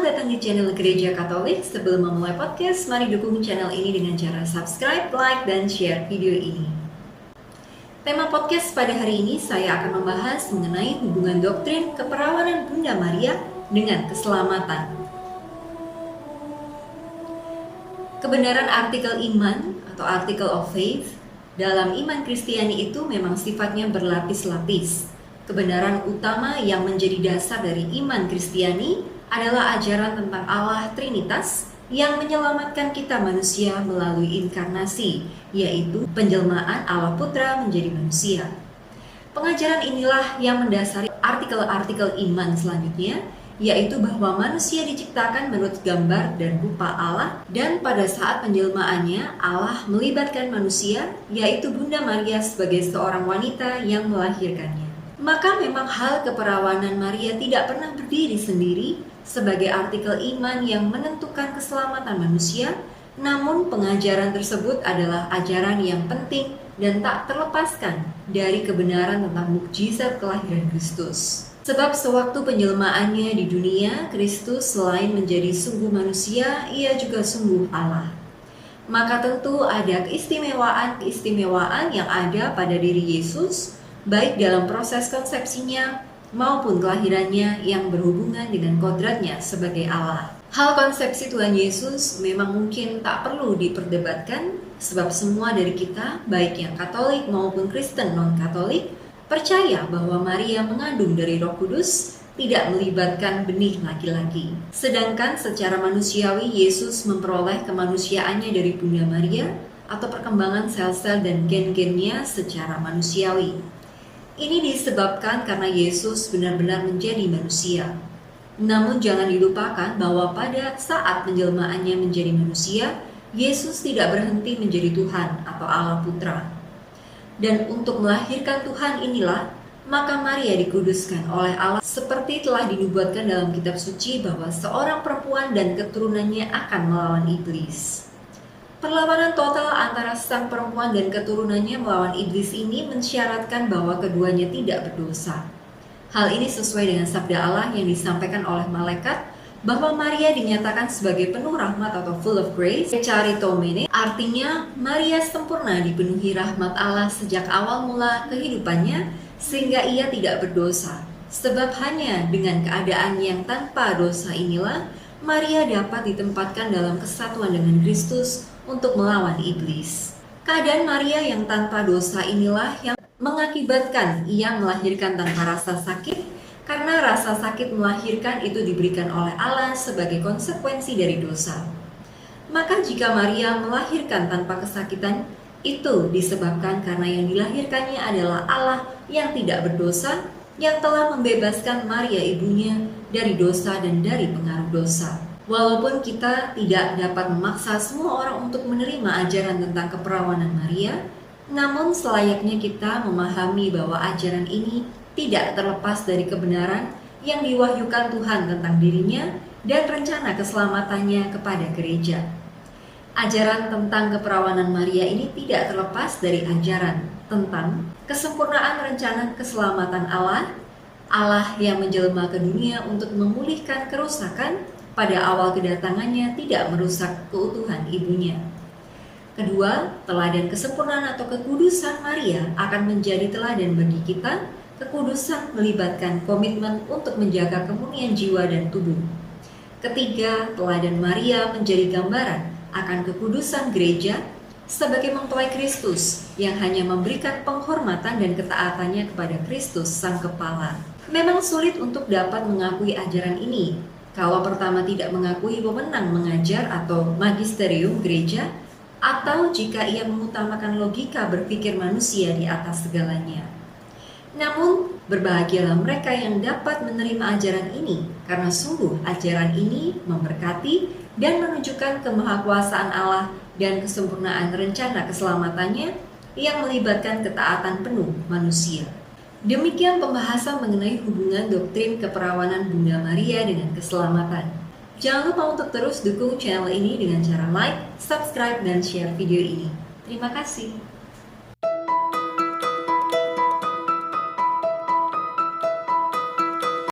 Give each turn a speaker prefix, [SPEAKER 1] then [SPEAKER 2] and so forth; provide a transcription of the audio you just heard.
[SPEAKER 1] datang di channel Gereja Katolik. Sebelum memulai podcast, mari dukung channel ini dengan cara subscribe, like, dan share video ini. Tema podcast pada hari ini saya akan membahas mengenai hubungan doktrin keperawanan Bunda Maria dengan keselamatan. Kebenaran artikel iman atau article of faith dalam iman Kristiani itu memang sifatnya berlapis-lapis. Kebenaran utama yang menjadi dasar dari iman Kristiani adalah ajaran tentang Allah Trinitas yang menyelamatkan kita manusia melalui inkarnasi, yaitu penjelmaan Allah Putra menjadi manusia. Pengajaran inilah yang mendasari artikel-artikel iman selanjutnya, yaitu bahwa manusia diciptakan menurut gambar dan rupa Allah, dan pada saat penjelmaannya Allah melibatkan manusia, yaitu Bunda Maria sebagai seorang wanita yang melahirkannya. Maka memang hal keperawanan Maria tidak pernah berdiri sendiri sebagai artikel iman yang menentukan keselamatan manusia, namun pengajaran tersebut adalah ajaran yang penting dan tak terlepaskan dari kebenaran tentang mukjizat kelahiran Kristus. Sebab sewaktu penjelmaannya di dunia, Kristus selain menjadi sungguh manusia, ia juga sungguh Allah. Maka tentu ada keistimewaan yang ada pada diri Yesus, baik dalam proses konsepsinya maupun kelahirannya yang berhubungan dengan kodratnya sebagai Allah. Hal konsepsi Tuhan Yesus memang mungkin tak perlu diperdebatkan, sebab semua dari kita, baik yang Katolik maupun Kristen non-Katolik, percaya bahwa Maria mengandung dari Roh Kudus, tidak melibatkan benih laki-laki. Sedangkan secara manusiawi Yesus memperoleh kemanusiaannya dari Bunda Maria atau perkembangan sel-sel dan gen-gennya secara manusiawi. Ini disebabkan karena Yesus benar-benar menjadi manusia. Namun jangan dilupakan bahwa pada saat penjelmaannya menjadi manusia, Yesus tidak berhenti menjadi Tuhan atau Allah Putra. Dan untuk melahirkan Tuhan inilah, maka Maria dikuduskan oleh Allah seperti telah dinubuatkan dalam kitab suci bahwa seorang perempuan dan keturunannya akan melawan iblis. Perlawanan total antara sang perempuan dan keturunannya melawan iblis ini mensyaratkan bahwa keduanya tidak berdosa. Hal ini sesuai dengan sabda Allah yang disampaikan oleh malaikat bahwa Maria dinyatakan sebagai penuh rahmat atau full of grace, Charitomene, artinya Maria sempurna dipenuhi rahmat Allah sejak awal mula kehidupannya sehingga ia tidak berdosa. Sebab hanya dengan keadaan yang tanpa dosa inilah Maria dapat ditempatkan dalam kesatuan dengan Kristus untuk melawan iblis. Keadaan Maria yang tanpa dosa inilah yang mengakibatkan ia melahirkan tanpa rasa sakit, karena rasa sakit melahirkan itu diberikan oleh Allah sebagai konsekuensi dari dosa. Maka jika Maria melahirkan tanpa kesakitan, itu disebabkan karena yang dilahirkannya adalah Allah yang tidak berdosa, yang telah membebaskan Maria ibunya dari dosa dan dari pengaruh dosa. Walaupun kita tidak dapat memaksa semua orang untuk menerima ajaran tentang keperawanan Maria, namun selayaknya kita memahami bahwa ajaran ini tidak terlepas dari kebenaran yang diwahyukan Tuhan tentang dirinya dan rencana keselamatannya kepada gereja. Ajaran tentang keperawanan Maria ini tidak terlepas dari ajaran tentang kesempurnaan rencana keselamatan Allah, Allah yang menjelma ke dunia untuk memulihkan kerusakan pada awal kedatangannya tidak merusak keutuhan ibunya. Kedua, teladan kesempurnaan atau kekudusan Maria akan menjadi teladan bagi kita. Kekudusan melibatkan komitmen untuk menjaga kemurnian jiwa dan tubuh. Ketiga, teladan Maria menjadi gambaran akan kekudusan gereja sebagai mempelai Kristus yang hanya memberikan penghormatan dan ketaatannya kepada Kristus Sang Kepala. Memang sulit untuk dapat mengakui ajaran ini kalau pertama tidak mengakui wewenang mengajar atau magisterium gereja, atau jika ia mengutamakan logika berpikir manusia di atas segalanya. Namun, berbahagialah mereka yang dapat menerima ajaran ini, karena sungguh ajaran ini memberkati dan menunjukkan kemahakuasaan Allah dan kesempurnaan rencana keselamatannya yang melibatkan ketaatan penuh manusia. Demikian pembahasan mengenai hubungan doktrin keperawanan Bunda Maria dengan keselamatan. Jangan lupa untuk terus dukung channel ini dengan cara like, subscribe, dan share video ini. Terima kasih.